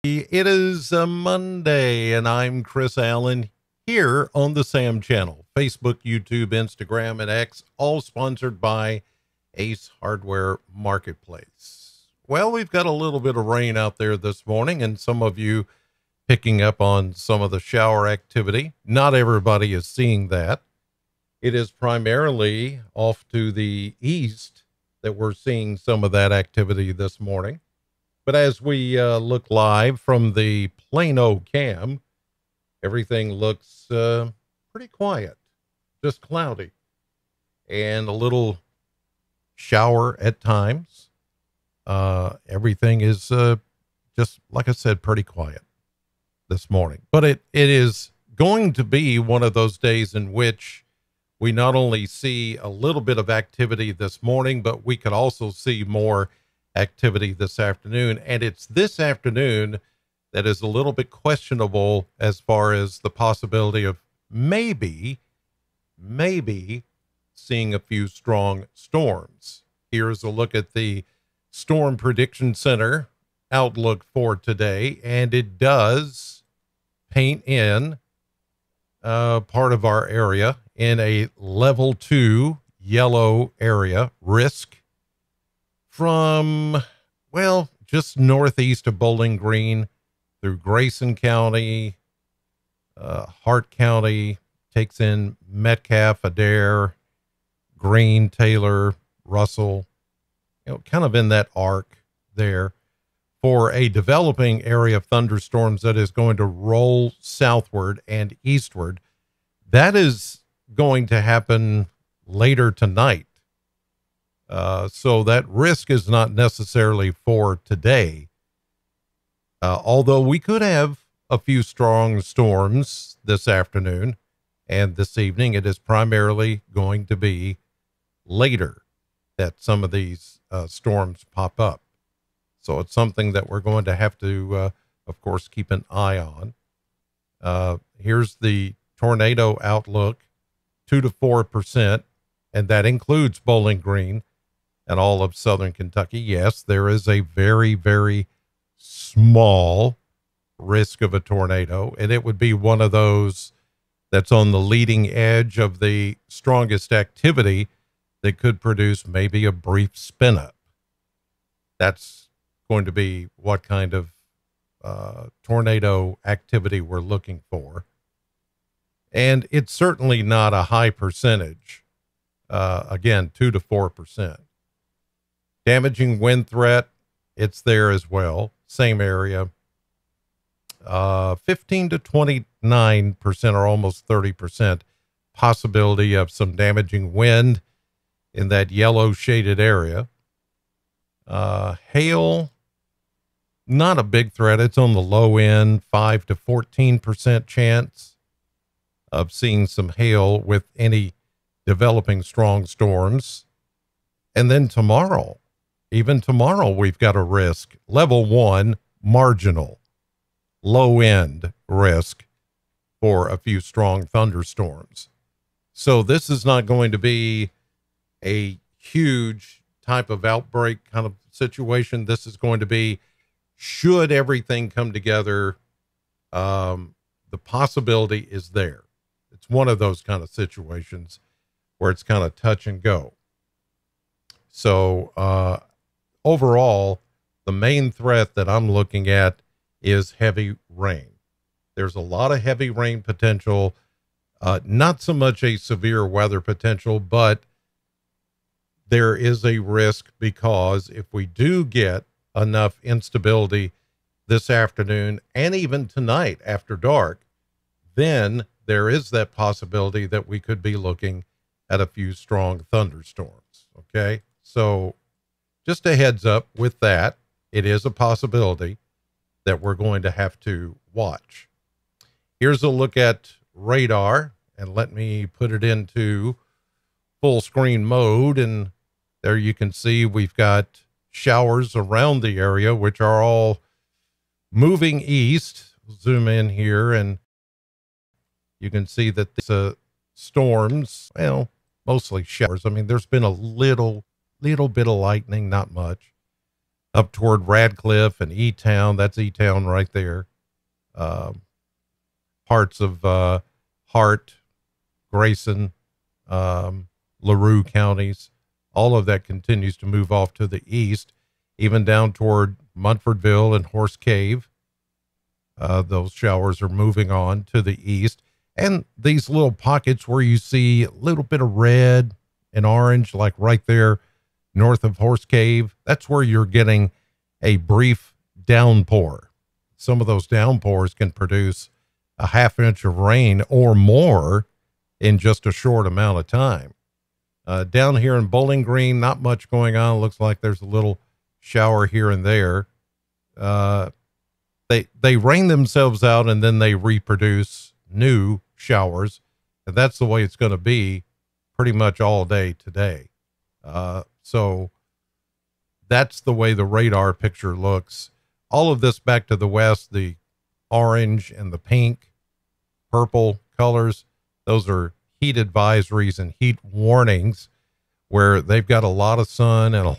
It is a Monday, and I'm Chris Allen here on the Sam channel. Facebook, YouTube, Instagram, and X, all sponsored by Ace Hardware Marketplace. Well, we've got a little bit of rain out there this morning, and some of you picking up on some of the shower activity. Not everybody is seeing that. It is primarily off to the east that we're seeing some of that activity this morning. But as we look live from the Plano cam, everything looks pretty quiet, just cloudy, and a little shower at times. Everything is just, like I said, pretty quiet this morning. But it is going to be one of those days in which we not only see a little bit of activity this morning, but we could also see more activity this afternoon. And it's this afternoon that is a little bit questionable as far as the possibility of maybe seeing a few strong storms. Here's a look at the Storm Prediction Center outlook for today, and it does paint in part of our area in a level 2 yellow area risk from, well, just northeast of Bowling Green through Grayson County, Hart County, takes in Metcalf, Adair, Greene, Taylor, Russell, kind of in that arc there for a developing area of thunderstorms that is going to roll southward and eastward. That is going to happen later tonight. So that risk is not necessarily for today. Although we could have a few strong storms this afternoon and this evening, it is primarily going to be later that some of these storms pop up. So it's something that we're going to have to, of course, keep an eye on. Here's the tornado outlook, 2 to 4%, and that includes Bowling Green and all of southern Kentucky. Yes, there is a very, very small risk of a tornado, and it would be one of those that's on the leading edge of the strongest activity that could produce maybe a brief spin up. That's going to be what kind of tornado activity we're looking for. And it's certainly not a high percentage. Again, 2 to 4%. Damaging wind threat, it's there as well. Same area. 15 to 29% or almost 30% possibility of some damaging wind in that yellow shaded area. Hail, not a big threat. It's on the low end, 5 to 14% chance of seeing some hail with any developing strong storms. And then tomorrow, even tomorrow, we've got a risk, level 1, marginal, low end risk for a few strong thunderstorms. So this is not going to be a huge type of outbreak kind of situation. This is going to be, should everything come together, the possibility is there. It's one of those kind of situations where it's kind of touch and go. So overall, the main threat that I'm looking at is heavy rain. There's a lot of heavy rain potential, not so much a severe weather potential, but there is a risk because if we do get enough instability this afternoon and even tonight after dark, then there is that possibility that we could be looking at a few strong thunderstorms. Okay. So just a heads up with that, it is a possibility that we're going to have to watch. Here's a look at radar, and let me put it into full screen mode. And there you can see we've got showers around the area, which are all moving east. Zoom in here, and you can see that these storms, well, mostly showers. I mean, there's been a little bit of lightning, not much. up toward Radcliffe and E-Town. That's E-Town right there. Parts of Hart, Grayson, LaRue counties. All of that continues to move off to the east, even down toward Munfordville and Horse Cave. Those showers are moving on to the east. And these little pockets where you see a little bit of red and orange, like right there north of Horse Cave, that's where you're getting a brief downpour. Some of those downpours can produce a half-inch of rain or more in just a short amount of time. Down here in Bowling Green, not much going on. Looks like there's a little shower here and there. They rain themselves out and then they reproduce new showers. And that's the way it's going to be pretty much all day today. So that's the way the radar picture looks. All of this back to the west, the orange and the pink, purple colors, those are heat advisories and heat warnings where they've got a lot of sun and a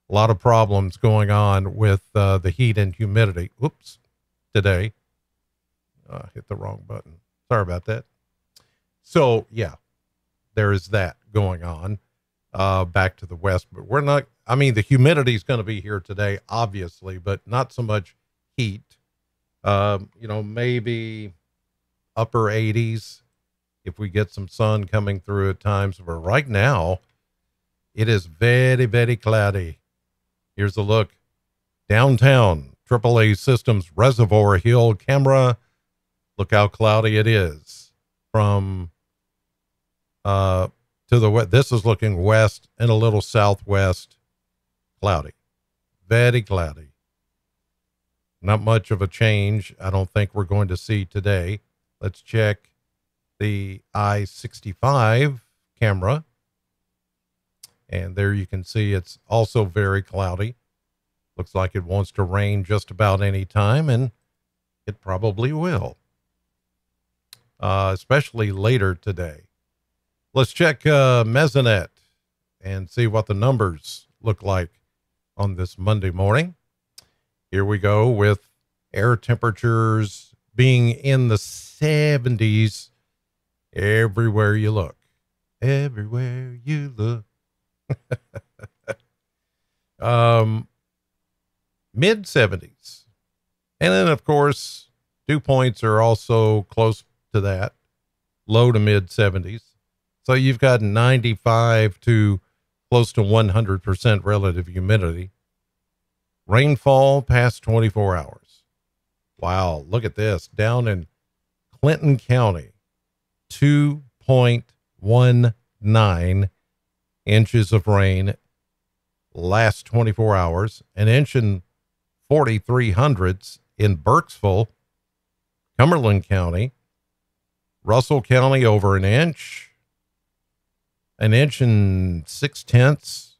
lot of problems going on with the heat and humidity. Oops, today. Hit the wrong button. Sorry about that. So, yeah, there is that going on back to the west. But we're not, I mean, the humidity is going to be here today, obviously, but not so much heat. Maybe upper 80s if we get some sun coming through at times. But right now, it is very, very cloudy. Here's a look. Downtown, AAA Systems Reservoir Hill camera. Look how cloudy it is from to the west. This is looking west and a little southwest. Cloudy, very cloudy. Not much of a change. I don't think we're going to see today. Let's check the I-65 camera. And there you can see it's also very cloudy. Looks like it wants to rain just about any time, and it probably will. Especially later today. Let's check Mesonet and see what the numbers look like on this Monday morning. Here we go with air temperatures being in the 70s everywhere you look. Everywhere you look. Mid 70s. And then, of course, dew points are also close to that, low to mid 70s. So you've got 95 to close to 100% relative humidity. Rainfall past 24 hours. Wow, look at this. Down in Clinton County, 2.19 inches of rain last 24 hours. An inch and 43 hundredths in Burkesville, Cumberland County. Russell County over an inch and 6/10.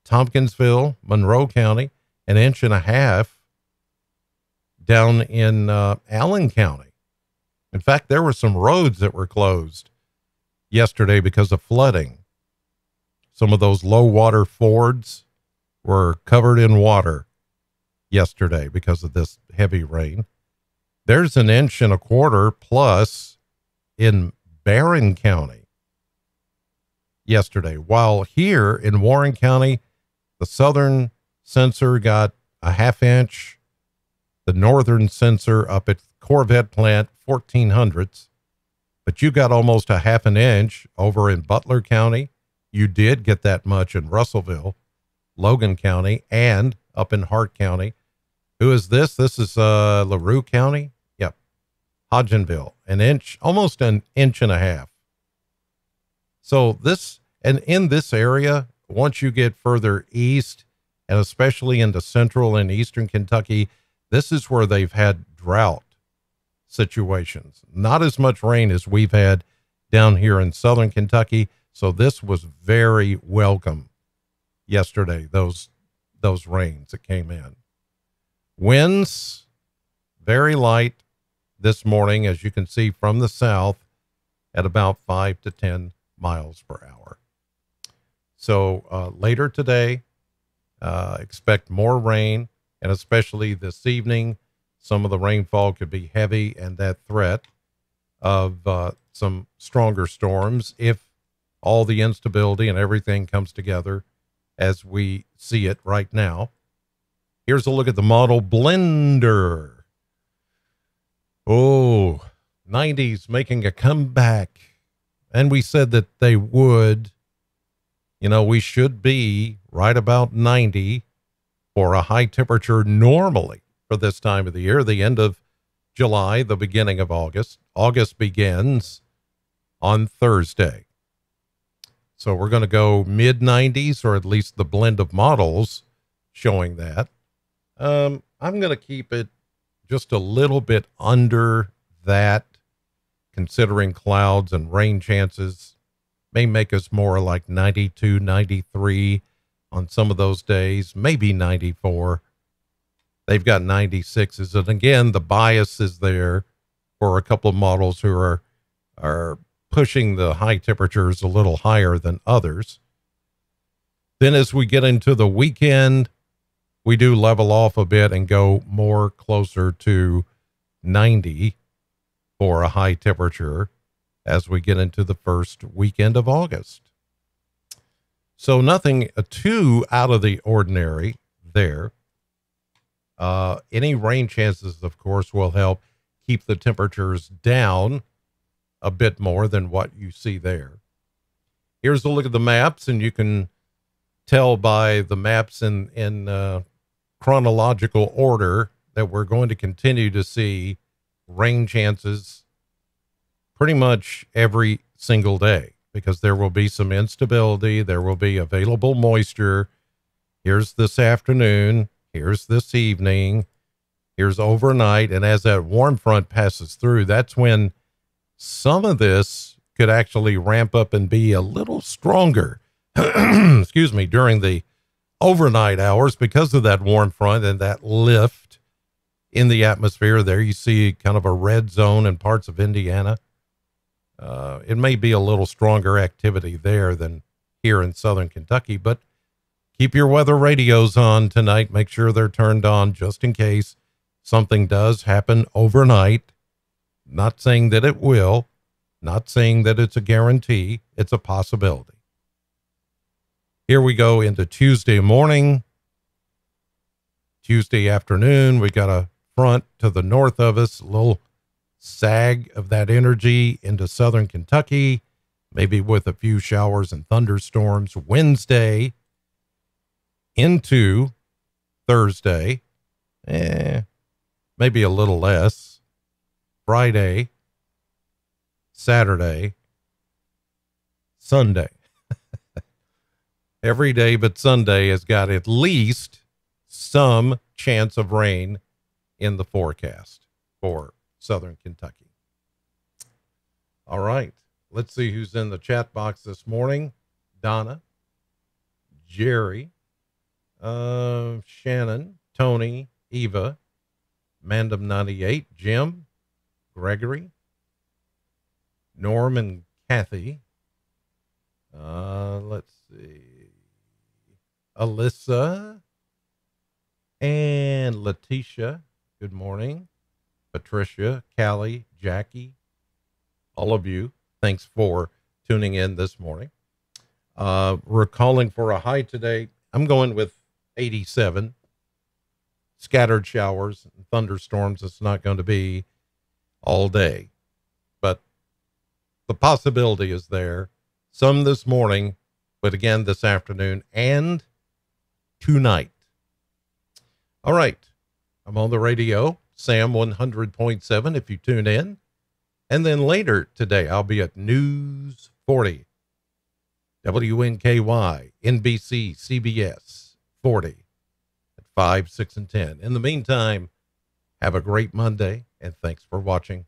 Tompkinsville, Monroe County, an inch and a half down in Allen County. In fact, there were some roads that were closed yesterday because of flooding. Some of those low water fords were covered in water yesterday because of this heavy rain. There's an inch and a quarter plus in Barron County yesterday, while here in Warren County, the southern sensor got a half inch. The northern sensor up at Corvette plant, 14 hundredths. But you got almost a half an inch over in Butler County. You did get that much in Russellville, Logan County, and up in Hart County. Who is this? This is LaRue County. Yep. Hodgenville, an inch, almost an inch and a half. So this, and in this area, once you get further east, and especially into central and eastern Kentucky, this is where they've had drought situations. Not as much rain as we've had down here in southern Kentucky. So this was very welcome yesterday, those rains that came in. Winds, very light this morning, as you can see from the south, at about 5 to 10 miles per hour. So later today, Expect more rain, and especially this evening, some of the rainfall could be heavy, and that threat of some stronger storms if all the instability and everything comes together as we see it right now. Here's a look at the model blender. Oh, 90s making a comeback. And we said that they would. You know, we should be right about 90 for a high temperature normally for this time of the year, the end of July, the beginning of August. August begins on Thursday. So we're going to go mid 90s, or at least the blend of models showing that. I'm going to keep it just a little bit under that, considering clouds and rain chances may make us more like 92, 93 on some of those days, maybe 94. They've got 96s. And again, the bias is there for a couple of models who are pushing the high temperatures a little higher than others. Then as we get into the weekend, we do level off a bit and go more closer to 90 for a high temperature as we get into the first weekend of August. So nothing too out of the ordinary there. Any rain chances, of course, will help keep the temperatures down a bit more than what you see there. Here's a look at the maps, and you can tell by the maps in chronological order that we're going to continue to see rain chances pretty much every single day, because there will be some instability. There will be available moisture. Here's this afternoon. Here's this evening. Here's overnight. And as that warm front passes through, that's when some of this could actually ramp up and be a little stronger, excuse me, during the overnight hours because of that warm front and that lift in the atmosphere. There you see kind of a red zone in parts of Indiana. It may be a little stronger activity there than here in southern Kentucky, but keep your weather radios on tonight. Make sure they're turned on just in case something does happen overnight. Not saying that it will, not saying that it's a guarantee. It's a possibility. Here we go into Tuesday morning. Tuesday afternoon, we got a front to the north of us, a little sag of that energy into southern Kentucky, maybe with a few showers and thunderstorms. Wednesday into Thursday, maybe a little less. Friday, Saturday, Sunday. Every day but Sunday has got at least some chance of rain in the forecast for southern Kentucky. All right. Let's see who's in the chat box this morning. Donna, Jerry, Shannon, Tony, Eva, Mandem98, Jim, Gregory, Norm and Kathy. Let's see. Alyssa and Letitia. Good morning. Patricia, Callie, Jackie, all of you. Thanks for tuning in this morning. We're calling for a high today. I'm going with 87. Scattered showers and thunderstorms. It's not going to be all day, but the possibility is there. Some this morning, but again this afternoon and tonight. All right. I'm on the radio, Sam 100.7 if you tune in. And then later today, I'll be at News 40, WNKY, NBC, CBS 40 at 5, 6, and 10. In the meantime, have a great Monday, and thanks for watching.